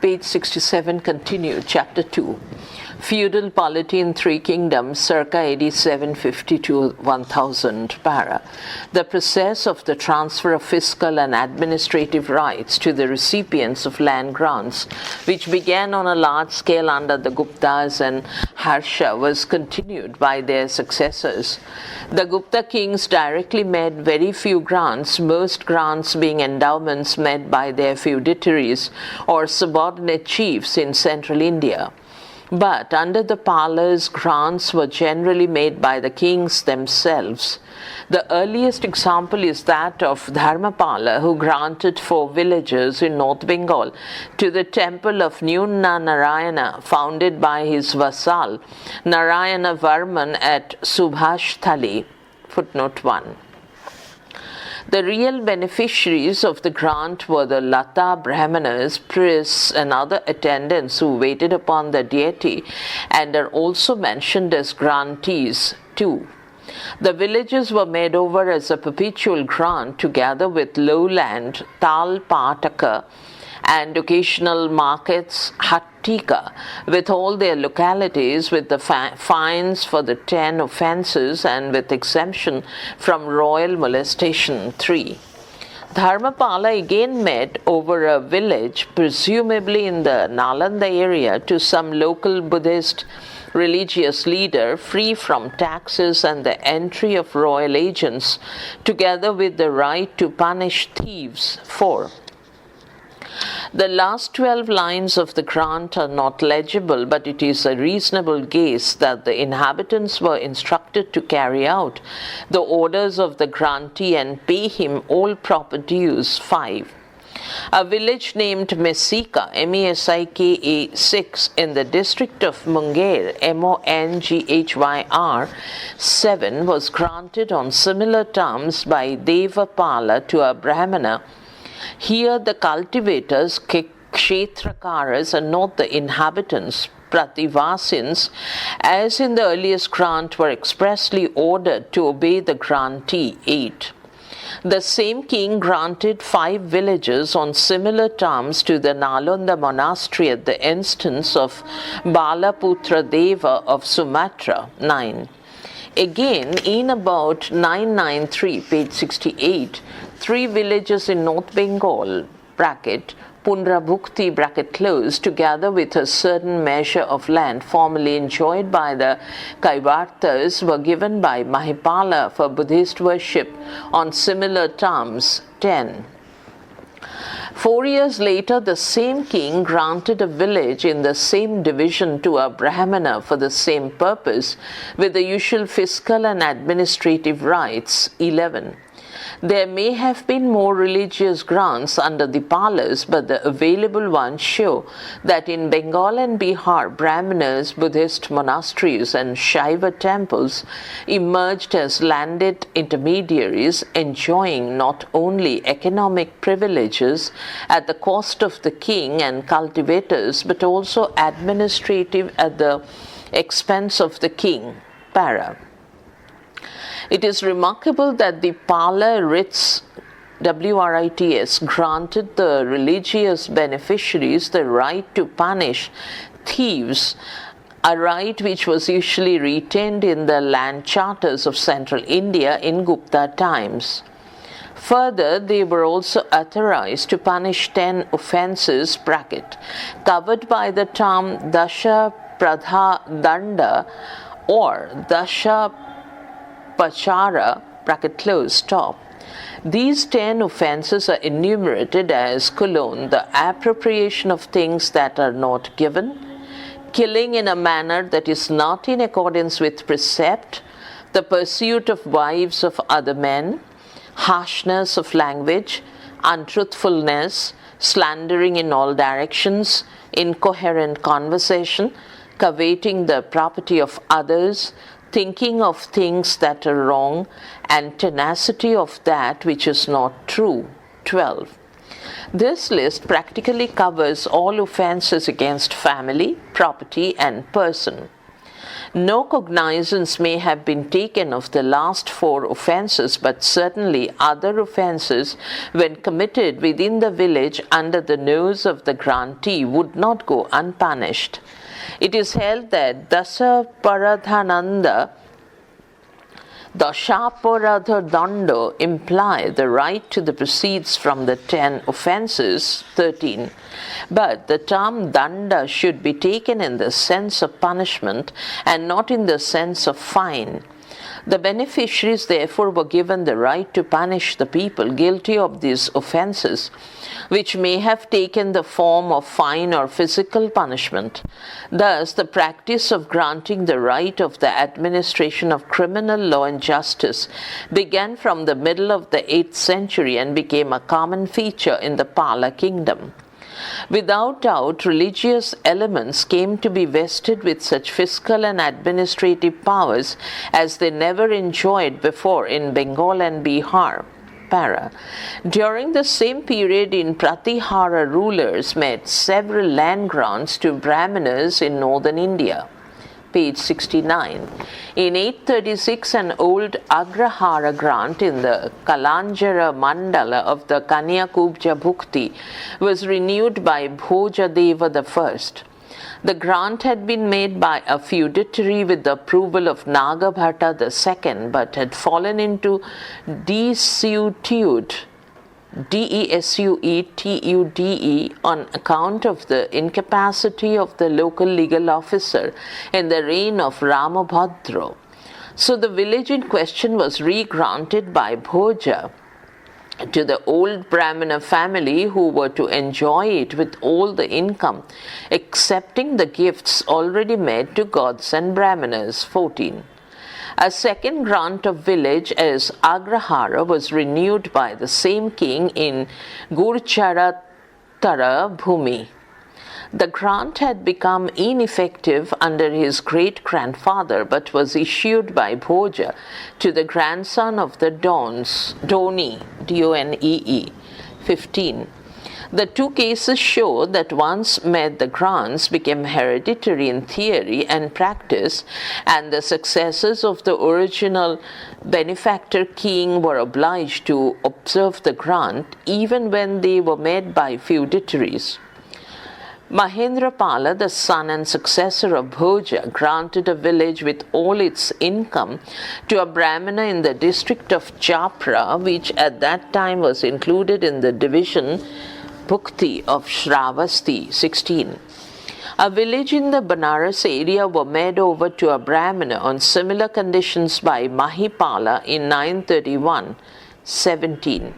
Page 67 continued, Chapter 2. Feudal polity in Three Kingdoms, circa AD 750 to 1000, para. The process of the transfer of fiscal and administrative rights to the recipients of land grants, which began on a large scale under the Guptas and Harsha, was continued by their successors. The Gupta kings directly made very few grants, most grants being endowments made by their feudatories or subordinate chiefs in central India. But under the Palas, grants were generally made by the kings themselves. The earliest example is that of Dharmapala, who granted 4 villages in North Bengal to the temple of Nyuna Narayana, founded by his vassal Narayana Varman at Subhasthali. Footnote 1. The real beneficiaries of the grant were the Lata Brahmanas, priests, and other attendants who waited upon the deity and are also mentioned as grantees too. The villages were made over as a perpetual grant together with lowland, Tal Pataka, and occasional markets, Hattika, with all their localities, with the fines for the 10 offences and with exemption from royal molestation. 3. Dharmapala again made over a village, presumably in the Nalanda area, to some local Buddhist religious leader, free from taxes and the entry of royal agents, together with the right to punish thieves. 4. The last 12 lines of the grant are not legible, but it is a reasonable guess that the inhabitants were instructed to carry out the orders of the grantee and pay him all proper dues. 5. A village named Mesika, Mesika 6, in the district of Munger, Monghyr 7, was granted on similar terms by Devapala to a Brahmana. Here the cultivators, kshetrakaras, are not the inhabitants, prativasins, as in the earliest grant, were expressly ordered to obey the grantee. 8. The same king granted 5 villages on similar terms to the Nalanda monastery at the instance of Balaputra Deva of Sumatra. 9. Again, in about 993, page 68, 3 villages in North Bengal, bracket, Pundrabhukti, bracket close, together with a certain measure of land formerly enjoyed by the Kaivartas, were given by Mahipala for Buddhist worship on similar terms. 10. 4 years later, the same king granted a village in the same division to a Brahmana for the same purpose, with the usual fiscal and administrative rights. 11. There may have been more religious grants under the Palas, but the available ones show that in Bengal and Bihar, Brahmanas, Buddhist monasteries, and Shaiva temples emerged as landed intermediaries, enjoying not only economic privileges at the cost of the king and cultivators, but also administrative at the expense of the king. Para. It is remarkable that the Pala writs, WRITS, granted the religious beneficiaries the right to punish thieves, a right which was usually retained in the land charters of central India in Gupta times. Further, they were also authorized to punish 10 offences, bracket, covered by the term Dasha Pradha Danda or Dasha Pachara, bracket close, stop. These 10 offences are enumerated as colon, the appropriation of things that are not given, killing in a manner that is not in accordance with precept, the pursuit of wives of other men, harshness of language, untruthfulness, slandering in all directions, incoherent conversation, coveting the property of others, thinking of things that are wrong, and tenacity of that which is not true. 12. This list practically covers all offences against family, property, and person. No cognizance may have been taken of the last 4 offences, but certainly other offences, when committed within the village under the nose of the grantee, would not go unpunished. It is held that Dashaparadha Dando imply the right to the proceeds from the 10 offences, 13. But the term danda should be taken in the sense of punishment and not in the sense of fine. The beneficiaries therefore were given the right to punish the people guilty of these offences, which may have taken the form of fine or physical punishment. Thus, the practice of granting the right of the administration of criminal law and justice began from the middle of the 8th century and became a common feature in the Pala kingdom. Without doubt, religious elements came to be vested with such fiscal and administrative powers as they never enjoyed before in Bengal and Bihar. Para. During the same period in Pratihara, rulers made several land grants to Brahmanas in northern India. Page 69. In 836, an old Agrahara grant in the Kalanjara Mandala of the Kanyakubja Bhukti was renewed by Bhojadeva I. The grant had been made by a feudatory with the approval of Nagabhata II, but had fallen into desuetude on account of the incapacity of the local legal officer in the reign of Ramabhadra. So the village in question was re-granted by Bhoja to the old Brahmana family, who were to enjoy it with all the income, excepting the gifts already made to gods and Brahmanas. 14. A second grant of village as Agrahara was renewed by the same king in Gurcharatara Bhumi. The grant had become ineffective under his great-grandfather, but was issued by Bhoja to the grandson of the Doni, D-O-N-E-E. 15. The two cases show that once made the grants became hereditary in theory and practice, and the successors of the original benefactor king were obliged to observe the grant even when they were made by feudatories. Mahendrapala, the son and successor of Bhoja, granted a village with all its income to a Brahmana in the district of Chapra, which at that time was included in the division Bhukti of Shravasti. 16. A village in the Banaras area were made over to a Brahmana on similar conditions by Mahipala in 931. 17.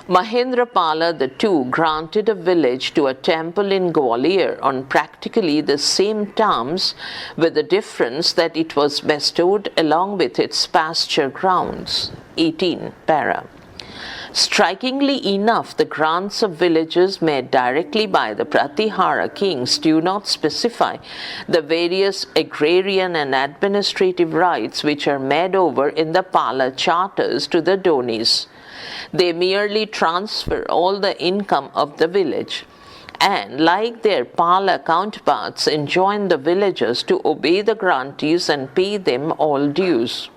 Mahendrapala II granted a village to a temple in Gwalior on practically the same terms, with the difference that it was bestowed along with its pasture grounds. 18. Para. Strikingly enough, the grants of villages made directly by the Pratihara kings do not specify the various agrarian and administrative rights which are made over in the Pala charters to the Donis. They merely transfer all the income of the village and, like their Pala counterparts, enjoin the villagers to obey the grantees and pay them all dues.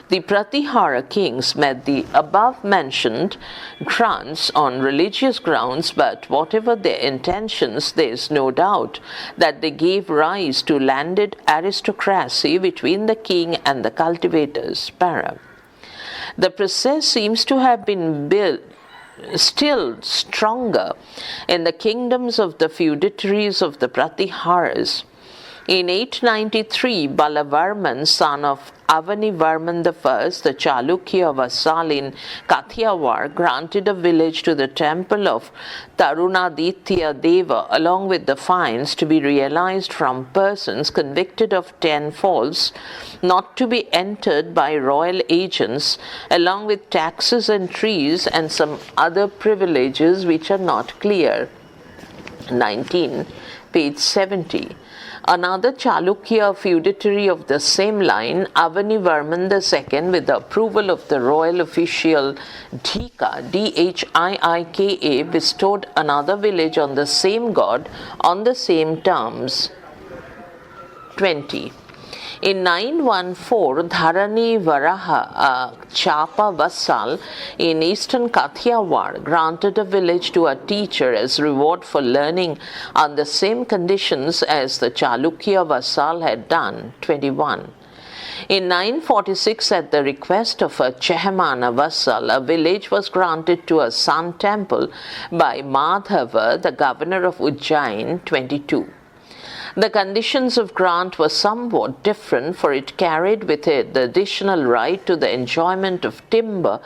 The Pratihara kings made the above-mentioned grants on religious grounds, but whatever their intentions, there is no doubt that they gave rise to landed aristocracy between the king and the cultivators. Para. The process seems to have been built still stronger in the kingdoms of the feudatories of the Pratiharas. In 893, Balavarman, son of Avanivarman I, the Chalukya vassal in Kathiawar, granted a village to the temple of Tarunaditya Deva along with the fines to be realized from persons convicted of 10 faults, not to be entered by royal agents, along with taxes and trees and some other privileges which are not clear. 19. Page 70. Another Chalukya feudatory of the same line, Avanivarman II, with the approval of the royal official Dhika, D-H-I-I-K-A, bestowed another village on the same god on the same terms. 20. In 914, Dharani Varaha, a Chapa vassal in eastern Kathiawar, granted a village to a teacher as reward for learning on the same conditions as the Chalukya vassal had done. 21. In 946, at the request of a Chehmana vassal, a village was granted to a sun temple by Madhava, the governor of Ujjain. 22. The conditions of grant were somewhat different, for it carried with it the additional right to the enjoyment of timber,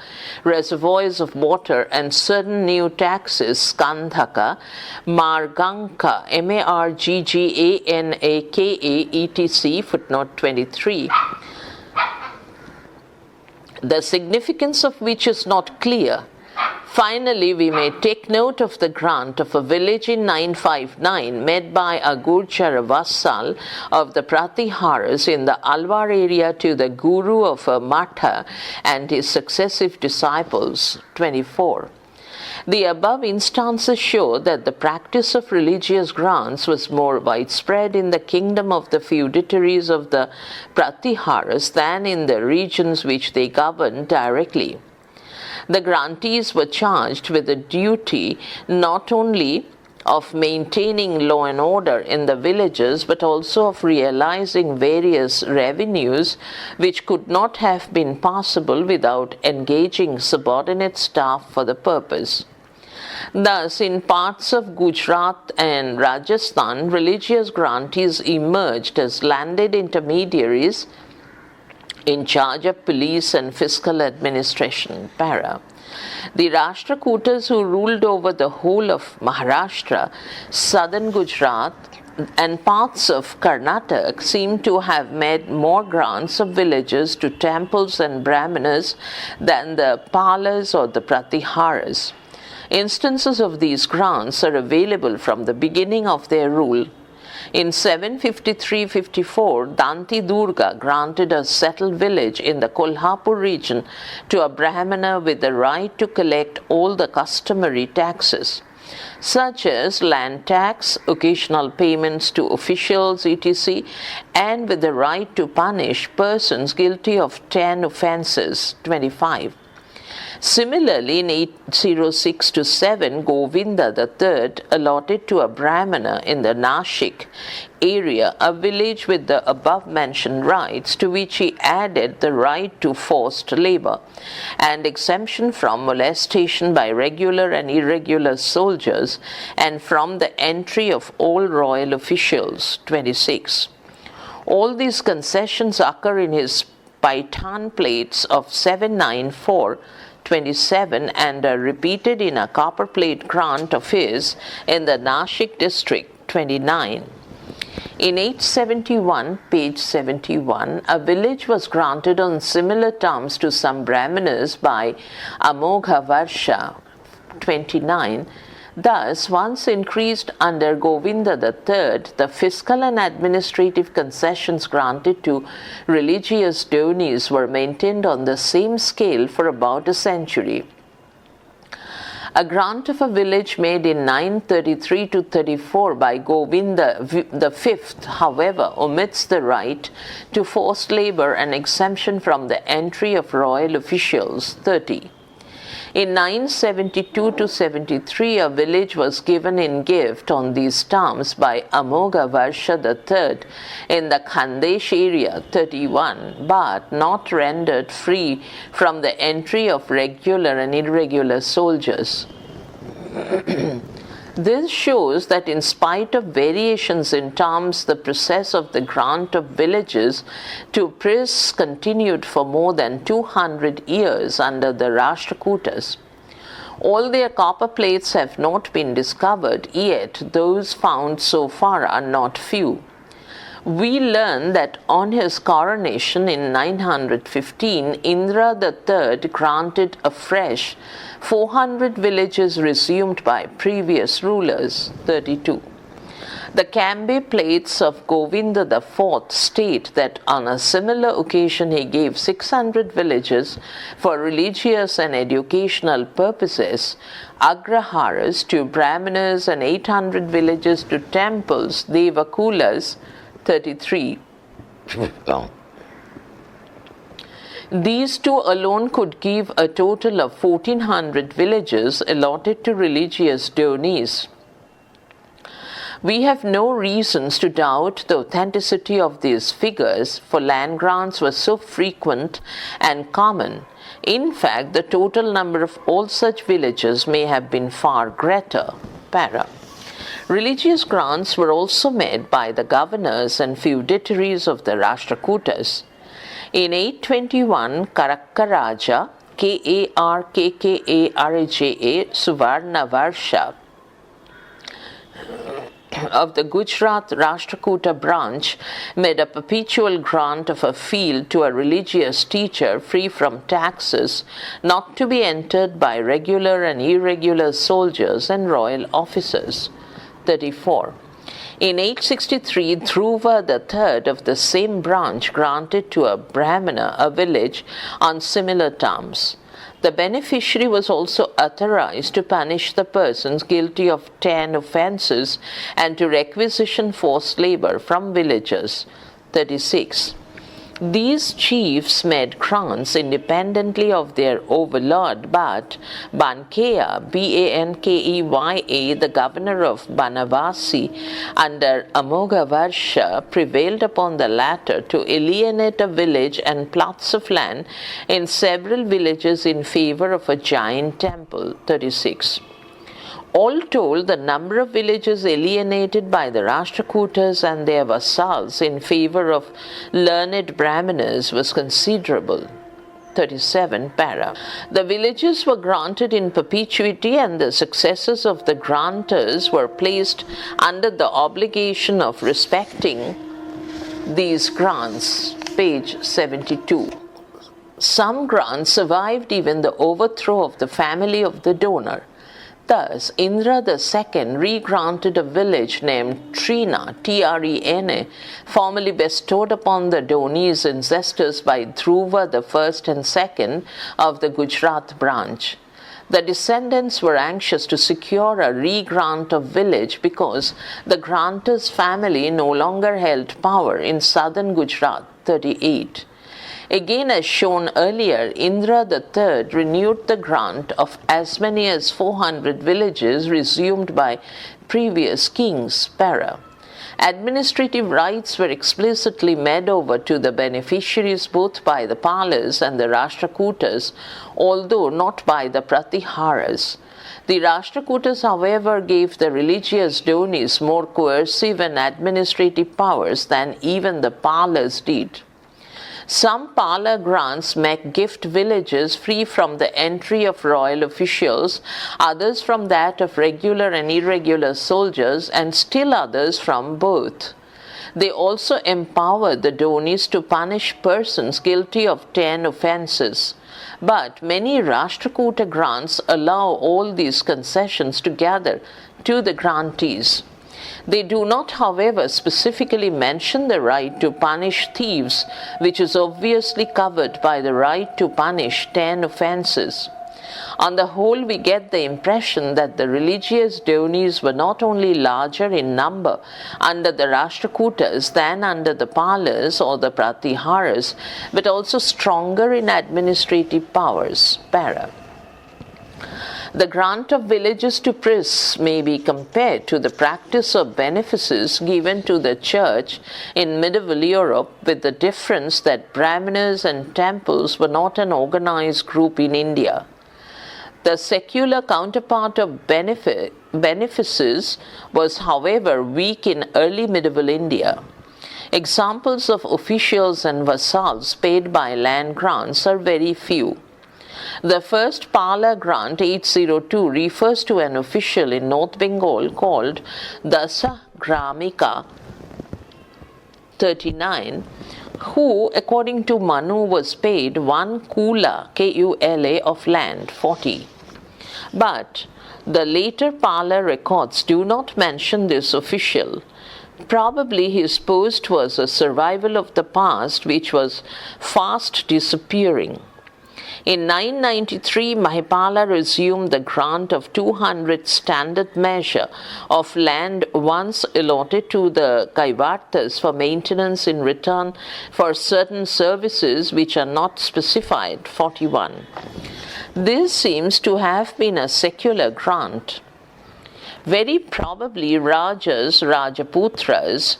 reservoirs of water, and certain new taxes, skandhaka, marganka, margganaka, etc., footnote 23, the significance of which is not clear. Finally, we may take note of the grant of a village in 959 made by a Gurjara vassal of the Pratiharas in the Alwar area to the Guru of a Matha and his successive disciples. 24. The above instances show that the practice of religious grants was more widespread in the kingdom of the feudatories of the Pratiharas than in the regions which they governed directly. The grantees were charged with the duty not only of maintaining law and order in the villages, but also of realizing various revenues which could not have been possible without engaging subordinate staff for the purpose. Thus, in parts of Gujarat and Rajasthan, religious grantees emerged as landed intermediaries in charge of police and fiscal administration. Para. The Rashtrakutas, who ruled over the whole of Maharashtra, southern Gujarat, and parts of Karnataka, seem to have made more grants of villages to temples and brahmanas than the Palas or the Pratiharas. Instances of these grants are available from the beginning of their rule. In 753-54, Danti Durga granted a settled village in the Kolhapur region to a Brahmana with the right to collect all the customary taxes, such as land tax, occasional payments to officials, etc., and with the right to punish persons guilty of 10 offences. 25. Similarly, in 806-7, Govinda III allotted to a Brahmana in the Nashik area a village with the above-mentioned rights, to which he added the right to forced labor and exemption from molestation by regular and irregular soldiers and from the entry of all royal officials. 26. All these concessions occur in his Paitan plates of 794-27 and are repeated in a copperplate grant of his in the Nashik district. 29. In 871, page 71, a village was granted on similar terms to some Brahmanas by Amogha Varsha. 29. Thus, once increased under Govinda III, the fiscal and administrative concessions granted to religious donis were maintained on the same scale for about a century. A grant of a village made in 933-34 by Govinda V, however, omits the right to forced labor and exemption from the entry of royal officials. 30. In 972-73, a village was given in gift on these terms by Amogha Varsha III in the Khandesh area. 31, but not rendered free from the entry of regular and irregular soldiers. This shows that in spite of variations in terms, the process of the grant of villages to priests continued for more than 200 years under the Rashtrakutas. All their copper plates have not been discovered, yet those found so far are not few. We learn that on his coronation in 915, Indra III granted afresh 400 villages resumed by previous rulers. 32. The Kambe plates of Govinda IV state that on a similar occasion he gave 600 villages for religious and educational purposes, Agraharas to Brahmanas, and 800 villages to temples, Devakulas. 33. These two alone could give a total of 1400 villages allotted to religious donis. We have no reasons to doubt the authenticity of these figures, for land grants were so frequent and common. In fact, the total number of all such villages may have been far greater. Para. Religious grants were also made by the governors and feudatories of the Rashtrakutas. In 821, Karakkaraja, Karkkaraja Suvarna Varsha, of the Gujarat Rashtrakuta branch made a perpetual grant of a field to a religious teacher free from taxes, not to be entered by regular and irregular soldiers and royal officers. 34. In 863, Dhruva III of the same branch granted to a Brahmana a village on similar terms. The beneficiary was also authorized to punish the persons guilty of 10 offences and to requisition forced labor from villagers. 36. These chiefs made grants independently of their overlord, but Bankeya, Bankeya, the governor of Banavasi, under Amogavarsha, prevailed upon the latter to alienate a village and plots of land in several villages in favor of a giant temple. 36. All told, the number of villages alienated by the Rashtrakutas and their vassals in favor of learned Brahmanas was considerable. 37. Para. The villages were granted in perpetuity, and the successors of the grantors were placed under the obligation of respecting these grants. Page 72. Some grants survived even the overthrow of the family of the donor. Thus, Indra II re-granted a village named Trina, Trena, formerly bestowed upon the Donis ancestors by Dhruva I and II of the Gujarat branch. The descendants were anxious to secure a re-grant of village because the grantor's family no longer held power in southern Gujarat. 38. Again, as shown earlier, Indra III renewed the grant of as many as 400 villages resumed by previous kings. Para. Administrative rights were explicitly made over to the beneficiaries both by the Palas and the Rashtrakutas, although not by the Pratiharas. The Rashtrakutas, however, gave the religious donis more coercive and administrative powers than even the Palas did. Some Pala grants make gift villages free from the entry of royal officials, others from that of regular and irregular soldiers, and still others from both. They also empowered the donis to punish persons guilty of 10 offences. But many Rashtrakuta grants allow all these concessions together to the grantees. They do not, however, specifically mention the right to punish thieves, which is obviously covered by the right to punish 10 offences. On the whole, we get the impression that the religious donis were not only larger in number under the Rashtrakutas than under the Palas or the Pratiharas, but also stronger in administrative powers. Para. The grant of villages to priests may be compared to the practice of benefices given to the church in medieval Europe, with the difference that Brahmanas and temples were not an organized group in India. The secular counterpart of benefices was, however, weak in early medieval India. Examples of officials and vassals paid by land grants are very few. The first Pala grant, 802, refers to an official in North Bengal called Dasa Gramika, 39, who, according to Manu, was paid 1 kula, Kula, of land, 40. But the later Pala records do not mention this official. Probably his post was a survival of the past which was fast disappearing. In 993, Mahipala resumed the grant of 200 standard measure of land once allotted to the Kaivartas for maintenance in return for certain services which are not specified. 41. This seems to have been a secular grant. Very probably Rajas, Rajaputras,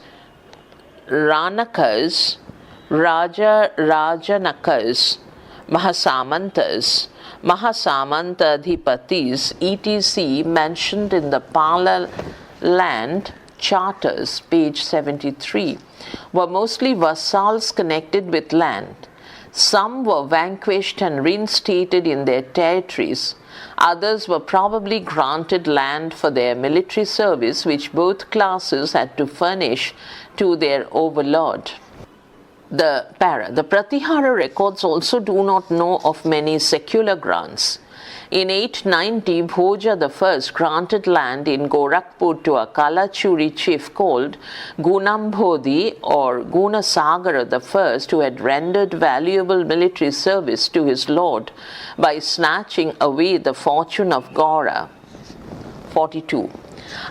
Ranakas, Rajanakas, Mahasamantas, Mahasamantadhipatis, etc. mentioned in the Pala land charters, page 73, were mostly vassals connected with land. Some were vanquished and reinstated in their territories. Others were probably granted land for their military service, which both classes had to furnish to their overlord. The Pratihara records also do not know of many secular grants. In 890, Bhoja I granted land in Gorakhpur to a Kalachuri chief called Gunambodhi or Gunasagara I, who had rendered valuable military service to his lord by snatching away the fortune of Gaura. 42.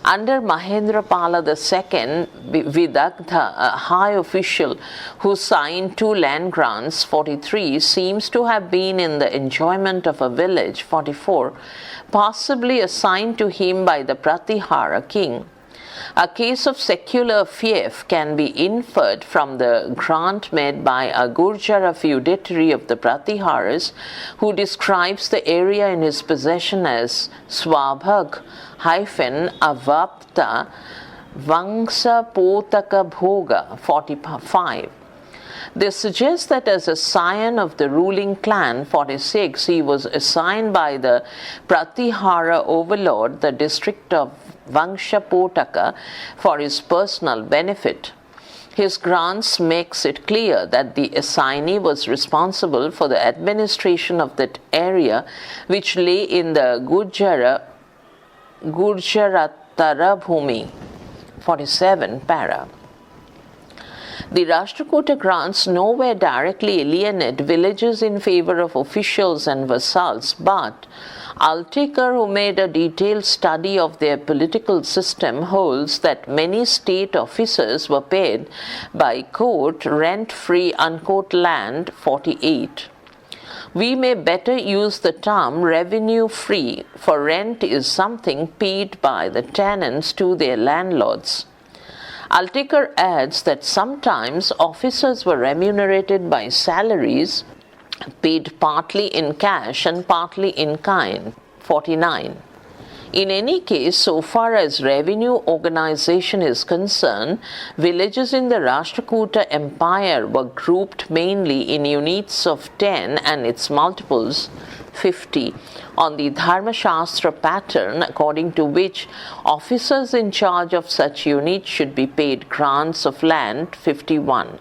Under Mahendrapala II, Vidagdha, a high official who signed 2 land grants, 43, seems to have been in the enjoyment of a village, 44, possibly assigned to him by the Pratihara king. A case of secular fief can be inferred from the grant made by a Gurjara feudatory of the Pratiharas, who describes the area in his possession as Swabhag-Avapta Vangsapotaka Bhoga, 45. This suggests that as a scion of the ruling clan, 46, he was assigned by the Pratihara overlord the district of Vangshapotaka for his personal benefit. His grants makes it clear that the assignee was responsible for the administration of that area, which lay in the Gurjaratara Bhumi. 47 para. The Rashtrakuta grants nowhere directly alienate villages in favor of officials and vassals, but Altekar, who made a detailed study of their political system, holds that many state officers were paid by court rent-free unquote land, 48. We may better use the term revenue-free, for rent is something paid by the tenants to their landlords. Altekar adds that sometimes officers were remunerated by salaries paid partly in cash and partly in kind, 49. In any case, so far as revenue organization is concerned, villages in the Rashtrakuta Empire were grouped mainly in units of 10 and its multiples, 50, on the Dharmashastra pattern, according to which officers in charge of such units should be paid grants of land, 51.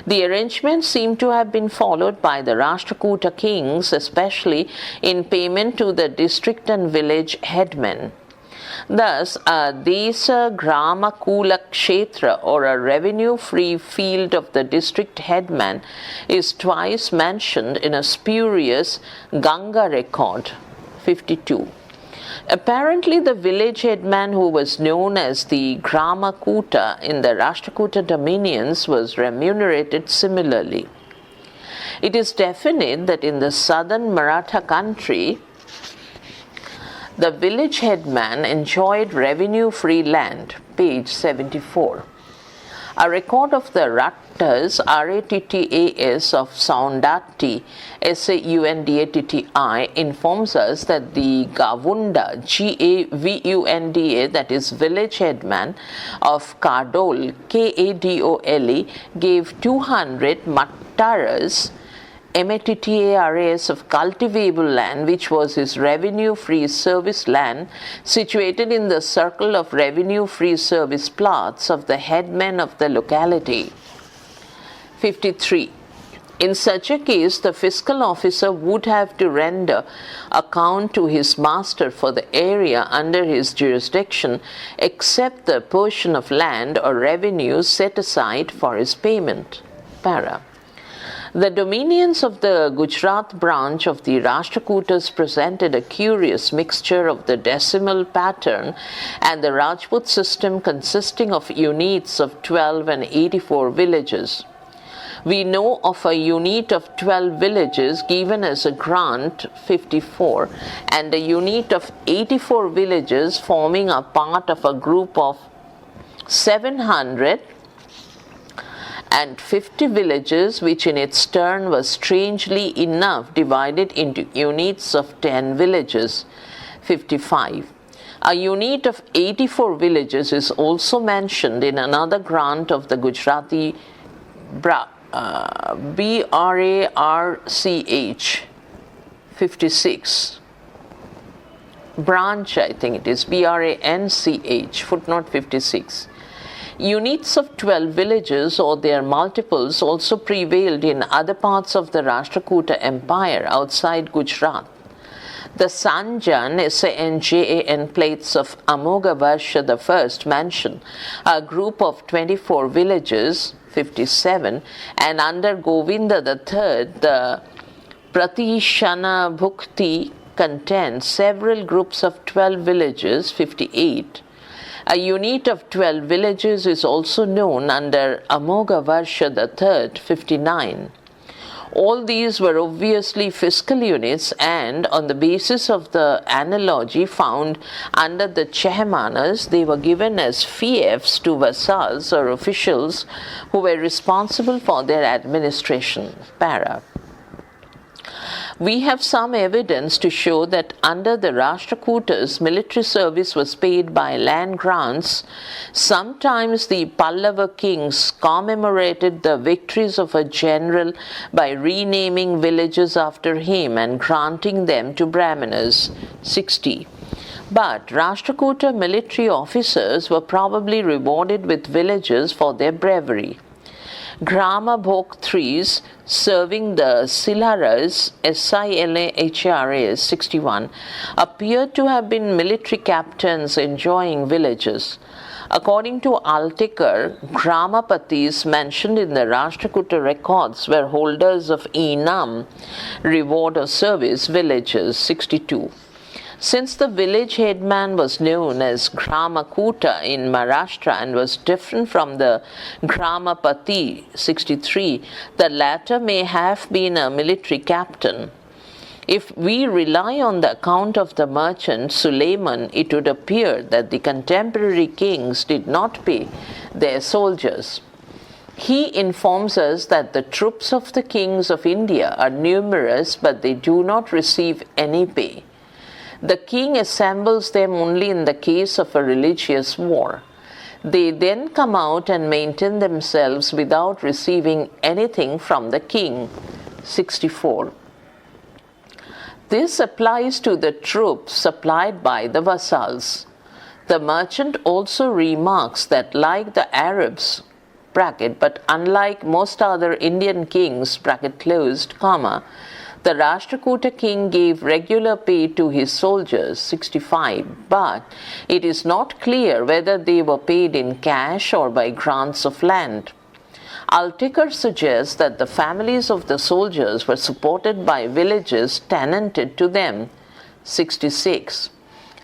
The arrangement seemed to have been followed by the Rashtrakuta kings, especially in payment to the district and village headmen. Thus, a Desa Grama Kula Kshetra, or a revenue-free field of the district headman, is twice mentioned in a spurious Ganga record, 52. Apparently, the village headman, who was known as the Grama Kuta in the Rashtrakuta dominions, was remunerated similarly. It is definite that in the southern Maratha country, the village headman enjoyed revenue-free land, page 74. A record of the Rattas, R-A-T-T-A-S, of Saundatti, S-A-U-N-D-A-T-T-I, informs us that the Gavunda, G-A-V-U-N-D-A, that is village headman of Kadol, K-A-D-O-L-E, gave 200 mattaras, MATTARAS, of cultivable land, which was his revenue-free service land, situated in the circle of revenue-free service plots of the headmen of the locality. 53. In such a case, the fiscal officer would have to render account to his master for the area under his jurisdiction, except the portion of land or revenue set aside for his payment. Para. The dominions of the Gujarat branch of the Rashtrakutas presented a curious mixture of the decimal pattern and the Rajput system consisting of units of 12 and 84 villages. We know of a unit of 12 villages given as a grant 54 and a unit of 84 villages forming a part of a group of 750 villages, which in its turn was strangely enough divided into units of 10 villages 55. A unit of 84 villages is also mentioned in another grant of the Gujarati BRARCH 56 branch, I think it is BRANCH, footnote 56. Units of 12 villages or their multiples also prevailed in other parts of the Rashtrakuta Empire outside Gujarat. The Sanjan, SANJAN plates of Amogha Varsha I mention a group of 24 villages 57, and under Govinda III, the Pratishana Bhukti contains several groups of 12 villages 58. A unit of 12 villages is also known under Amogha Varsha III 59. All these were obviously fiscal units, and on the basis of the analogy found under the Chehmanas, they were given as fiefs to vassals or officials who were responsible for their administration. Para. We have some evidence to show that under the Rashtrakutas, military service was paid by land grants. Sometimes the Pallava kings commemorated the victories of a general by renaming villages after him and granting them to Brahmanas. 60. But Rashtrakuta military officers were probably rewarded with villages for their bravery. Grama Bhokthris serving the Silaras, Silahras 61, appeared to have been military captains enjoying villages. According to Altekar, Gramapatis mentioned in the Rashtrakuta records were holders of Enam, reward or service, villages 62. Since the village headman was known as Gramakuta in Maharashtra and was different from the Gramapati 63, the latter may have been a military captain. If we rely on the account of the merchant Suleiman, it would appear that the contemporary kings did not pay their soldiers. He informs us that the troops of the kings of India are numerous, but they do not receive any pay. The king assembles them only in the case of a religious war. They then come out and maintain themselves without receiving anything from the king. 64. This applies to the troops supplied by the vassals. The merchant also remarks that like the Arabs, bracket, but unlike most other Indian kings, bracket closed, comma, the Rashtrakuta king gave regular pay to his soldiers, 65, but it is not clear whether they were paid in cash or by grants of land. Altekar suggests that the families of the soldiers were supported by villages tenanted to them, 66.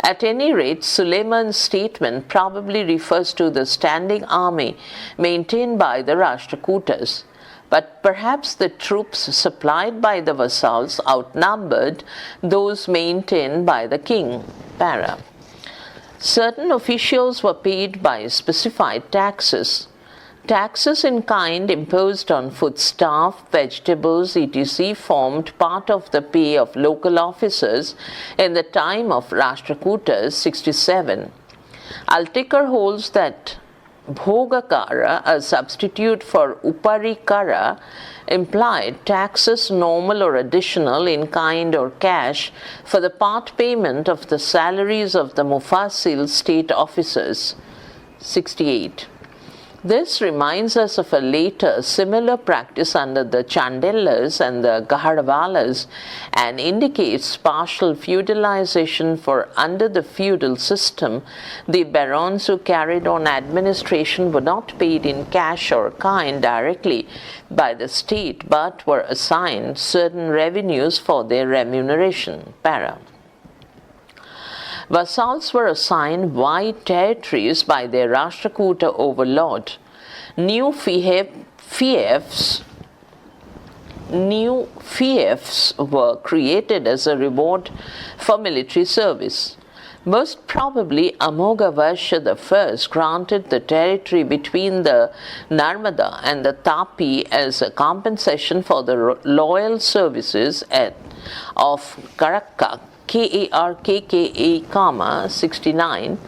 At any rate, Suleiman's statement probably refers to the standing army maintained by the Rashtrakutas. But perhaps the troops supplied by the vassals outnumbered those maintained by the king. Para. Certain officials were paid by specified taxes. Taxes in kind imposed on foodstuff, vegetables, etc. formed part of the pay of local officers in the time of Rashtrakutas 67. Altekar holds that Bhogakara, a substitute for Uparikara, implied taxes normal or additional in kind or cash for the part payment of the salaries of the Mufasil state officers. 68. This reminds us of a later similar practice under the Chandelas and the Gaharvalas and indicates partial feudalization, for under the feudal system, the barons who carried on administration were not paid in cash or kind directly by the state but were assigned certain revenues for their remuneration. Para. Vassals were assigned wide territories by their Rashtrakuta overlord. New fiefs were created as a reward for military service. Most probably, Amogavarsha I granted the territory between the Narmada and the Tapi as a compensation for the loyal services of Karakka, Karkka, 69,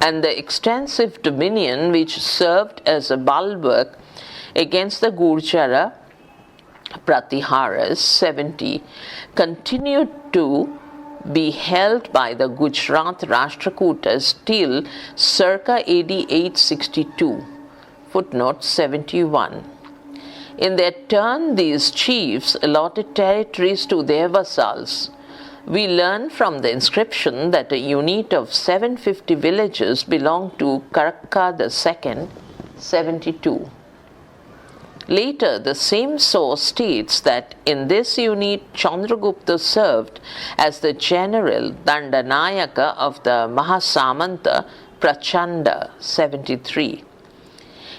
and the extensive dominion which served as a bulwark against the Gurjara Pratiharas, 70, continued to be held by the Gujarat Rashtrakutas till circa AD 862. Footnote 71. In their turn, these chiefs allotted territories to their vassals. We learn from the inscription that a unit of 750 villages belonged to Karakka II, 72. Later, the same source states that in this unit Chandragupta served as the general Dandanayaka of the Mahasamanta Prachanda, 73.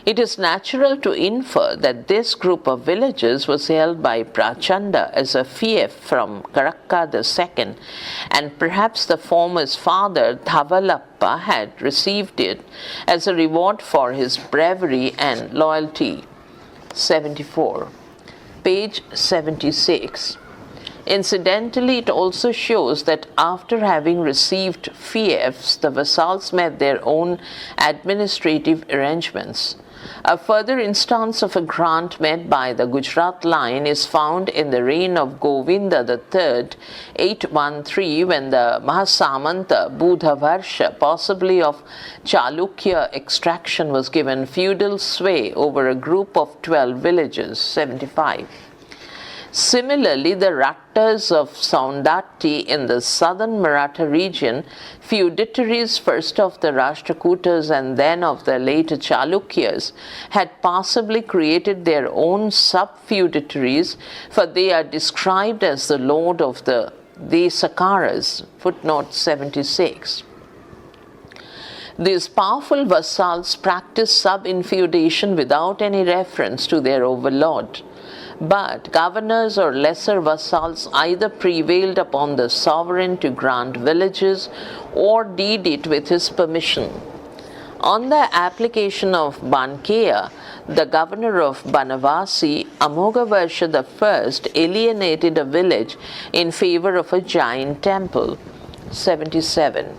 It is natural to infer that this group of villages was held by Prachanda as a fief from Karakka II, and perhaps the former's father Dhavalappa had received it as a reward for his bravery and loyalty. 74. Page 76. Incidentally, it also shows that after having received fiefs, the vassals made their own administrative arrangements. A further instance of a grant made by the Gujarat line is found in the reign of Govinda III, 813, when the Mahasamanta Budhavarsha, possibly of Chalukya extraction, was given feudal sway over a group of 12 villages, 75. Similarly, the Rattas of Saundatti in the southern Maratha region, feudatories first of the Rashtrakutas and then of the later Chalukyas, had possibly created their own sub-feudatories, for they are described as the lord of the Desakaras. Footnote 76. These powerful vassals practiced sub-infeudation without any reference to their overlord. But governors or lesser vassals either prevailed upon the sovereign to grant villages or did it with his permission. On the application of Bankeya, the governor of Banavasi, Amogavarsha I alienated a village in favor of a Jain temple. 77.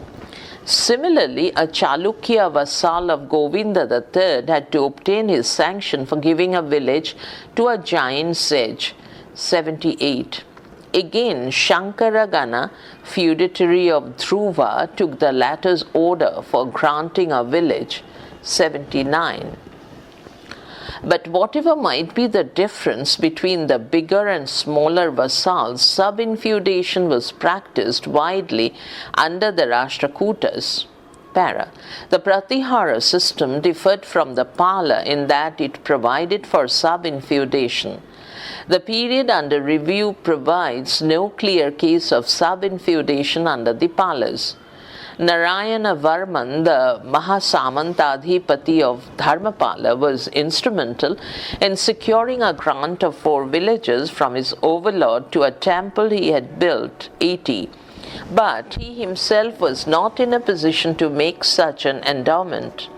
Similarly, a Chalukya vassal of Govinda III had to obtain his sanction for giving a village to a Jain sage. 78. Again, Shankaragana, feudatory of Dhruva, took the latter's order for granting a village. 79. But whatever might be the difference between the bigger and smaller vassals, sub-infeudation was practiced widely under the Rashtrakutas. Para. The Pratihara system differed from the Pala in that it provided for sub-infeudation. The period under review provides no clear case of sub-infeudation under the Palas. Narayana Varman, the Mahasamantadhipati of Dharmapala, was instrumental in securing a grant of 4 villages from his overlord to a temple he had built, 80. But he himself was not in a position to make such an endowment.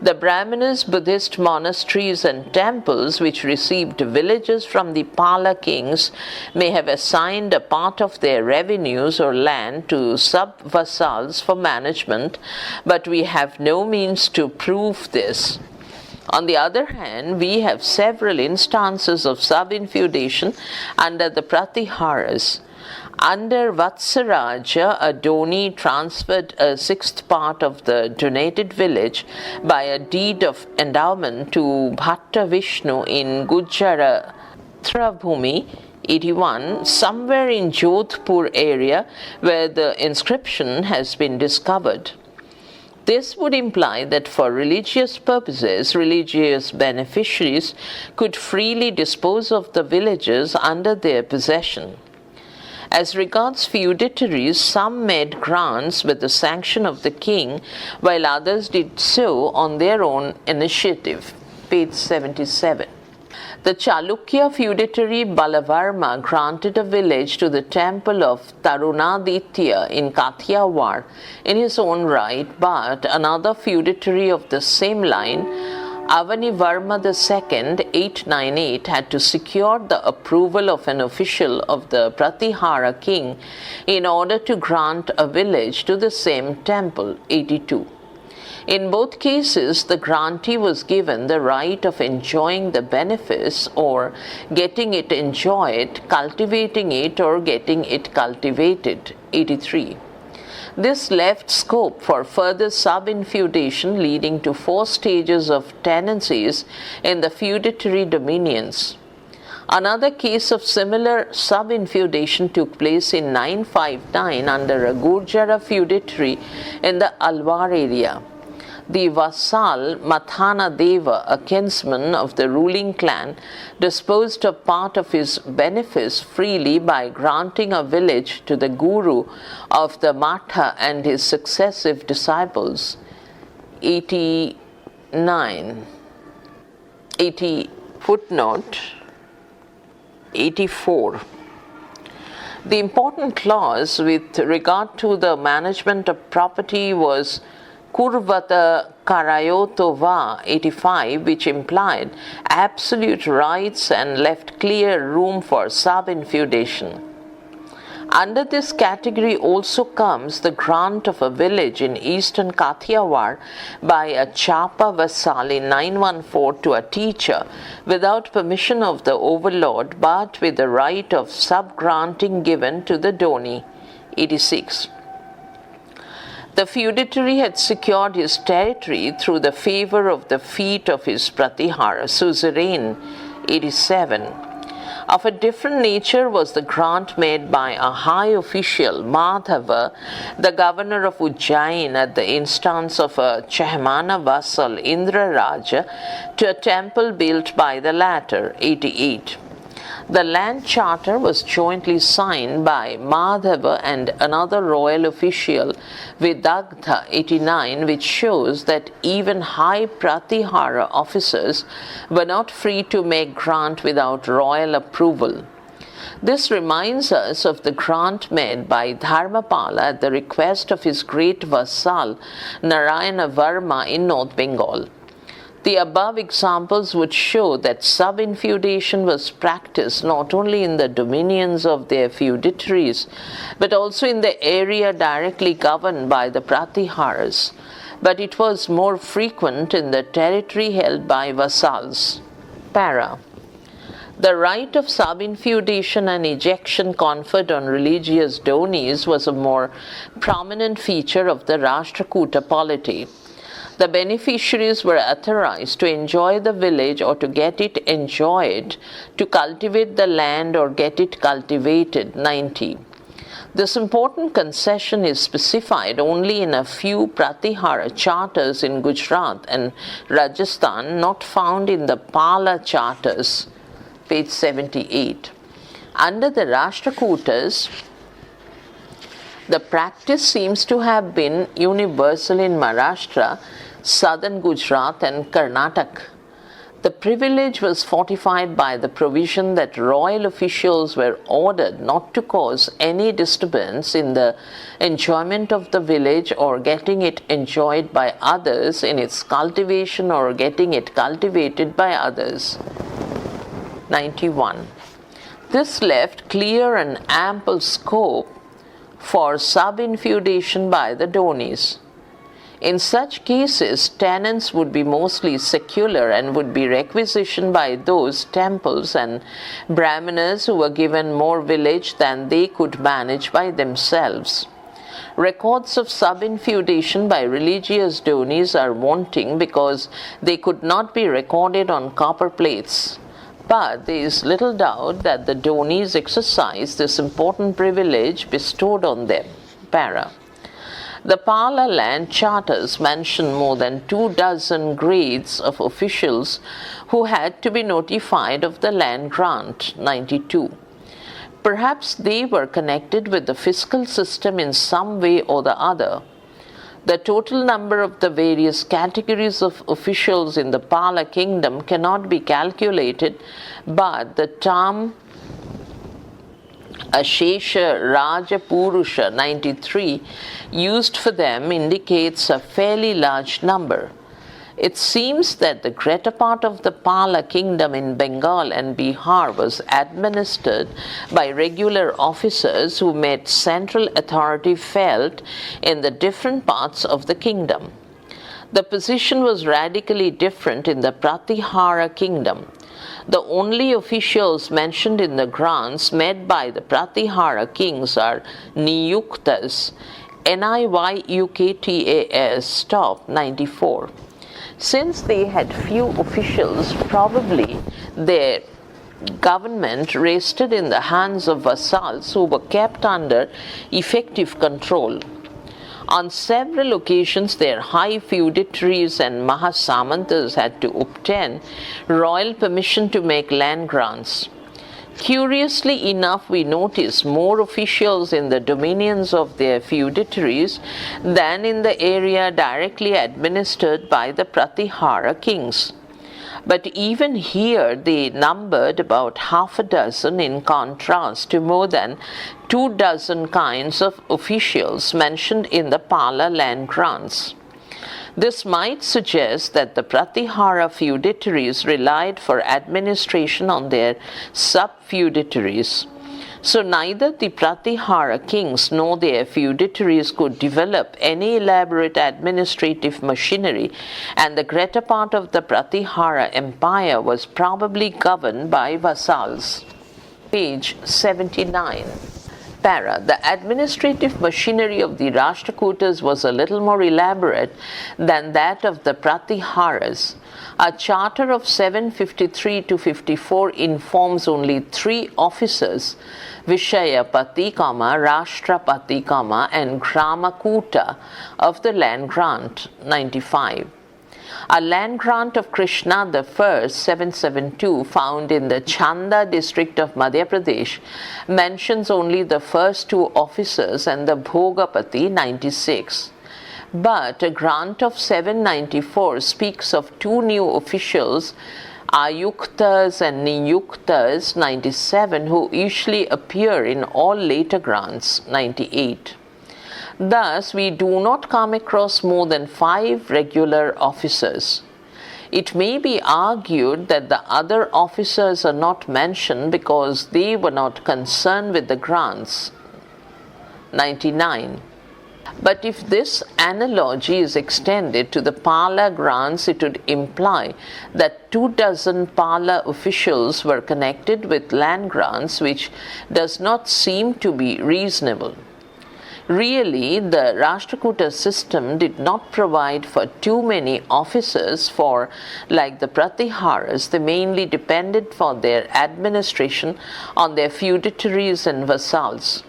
The Brahmanas, Buddhist monasteries and temples which received villages from the Pala kings may have assigned a part of their revenues or land to sub-vassals for management, but we have no means to prove this. On the other hand, we have several instances of sub-infeudation under the Pratiharas. Under Vatsaraja, a Doni transferred a sixth part of the donated village by a deed of endowment to Bhatta Vishnu in Gujarathrabhumi 81, somewhere in Jodhpur area where the inscription has been discovered. This would imply that for religious purposes, religious beneficiaries could freely dispose of the villages under their possession. As regards feudatories, some made grants with the sanction of the king, while others did so on their own initiative. Page 77. The Chalukya feudatory Balavarma granted a village to the temple of Tarunaditya in Kathiawar in his own right, but another feudatory of the same line, Avanivarma II, 898, had to secure the approval of an official of the Pratihara king in order to grant a village to the same temple, 82. In both cases, the grantee was given the right of enjoying the benefice or getting it enjoyed, cultivating it or getting it cultivated, 83. This left scope for further sub-infeudation, leading to 4 stages of tenancies in the feudatory dominions. Another case of similar sub-infeudation took place in 959 under a Gurjara feudatory in the Alwar area. The vassal Mathana Deva, a kinsman of the ruling clan, disposed of part of his benefice freely by granting a village to the guru of the Matha and his successive disciples. 89. 80 footnote 84. The important clause with regard to the management of property was Kurvata Karayotova 85, which implied absolute rights and left clear room for sub-infeudation. Under this category also comes the grant of a village in eastern Kathiawar by a Chapa vassal in 914 to a teacher without permission of the overlord but with the right of sub-granting given to the Doni, 86. The feudatory had secured his territory through the favor of the feet of his Pratihara suzerain, 87. Of a different nature was the grant made by a high official, Madhava, the governor of Ujjain, at the instance of a Chahmana vassal, Indra Raja, to a temple built by the latter, 88. The land charter was jointly signed by Madhava and another royal official, Vidagdha, 89, which shows that even high Pratihara officers were not free to make grant without royal approval. This reminds us of the grant made by Dharmapala at the request of his great vassal Narayana Varma in North Bengal. The above examples would show that sub-infeudation was practiced not only in the dominions of their feudatories, but also in the area directly governed by the Pratiharas, but it was more frequent in the territory held by vassals. Para. The right of sub-infeudation and ejection conferred on religious donis was a more prominent feature of the Rashtrakuta polity. The beneficiaries were authorized to enjoy the village or to get it enjoyed, to cultivate the land or get it cultivated, 90. This important concession is specified only in a few Pratihara charters in Gujarat and Rajasthan, not found in the Pala charters, page 78. Under the Rashtrakutas, the practice seems to have been universal in Maharashtra, southern Gujarat and Karnataka. The privilege was fortified by the provision that royal officials were ordered not to cause any disturbance in the enjoyment of the village or getting it enjoyed by others, in its cultivation or getting it cultivated by others. 91. This left clear and ample scope for sub-infeudation by the donis. In such cases, tenants would be mostly secular and would be requisitioned by those temples and brahmanas who were given more village than they could manage by themselves. Records of sub-infeudation by religious donis are wanting because they could not be recorded on copper plates. But there is little doubt that the donis exercised this important privilege bestowed on them. Para. The Pala land charters mention more than 24 grades of officials who had to be notified of the land grant. 92. Perhaps they were connected with the fiscal system in some way or the other. The total number of the various categories of officials in the Pala kingdom cannot be calculated, but the term Ashesha Rajapurusha 93 used for them indicates a fairly large number. It seems that the greater part of the Pala kingdom in Bengal and Bihar was administered by regular officers who made central authority felt in the different parts of the kingdom. The position was radically different in the Pratihara kingdom. The only officials mentioned in the grants made by the Pratihara kings are Niyuktas, Niyuktas, stop 94. Since they had few officials, probably their government rested in the hands of vassals who were kept under effective control. On several occasions, their high feudatories and mahasamantas had to obtain royal permission to make land grants. Curiously enough, we notice more officials in the dominions of their feudatories than in the area directly administered by the Pratihara kings. But even here they numbered about half a dozen in contrast to more than 24 kinds of officials mentioned in the Pala land grants. This might suggest that the Pratihara feudatories relied for administration on their sub-feudatories. So neither the Pratihara kings nor their feudatories could develop any elaborate administrative machinery, and the greater part of the Pratihara empire was probably governed by vassals. Page 79. Para. The administrative machinery of the Rashtrakutas was a little more elaborate than that of the Pratiharas. A charter of 753 to 54 informs only 3 officers, Vishayapati, Rashtrapati, and Gramakuta, of the land grant. 95. A land grant of Krishna I, 772, found in the Chanda district of Madhya Pradesh, mentions only the first 2 officers and the Bhogapati, 96. But a grant of 794 speaks of 2 new officials, Ayuktas and Niyuktas, 97, who usually appear in all later grants. 98. Thus, we do not come across more than 5 regular officers. It may be argued that the other officers are not mentioned because they were not concerned with the grants. 99. But if this analogy is extended to the Pala grants, it would imply that 24 Pala officials were connected with land grants, which does not seem to be reasonable. Really, the Rashtrakuta system did not provide for too many officers, for, like the Pratiharas, they mainly depended for their administration on their feudatories and vassals.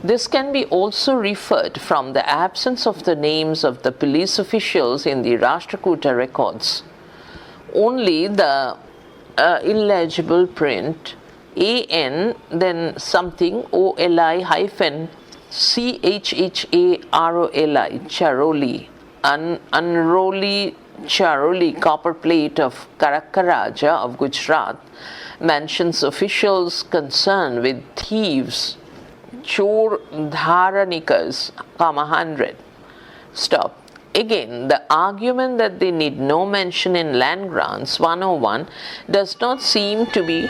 This can be also referred from the absence of the names of the police officials in the Rashtrakuta records. Only the illegible print AN then something OLI hyphen CHHAROLI, Charoli, Unroli Charoli copper plate of Karakkaraja of Gujarat mentions officials concerned with thieves, Chor Dharanikas, 100. Stop. Again, the argument that they need no mention in land grants 101 does not seem to be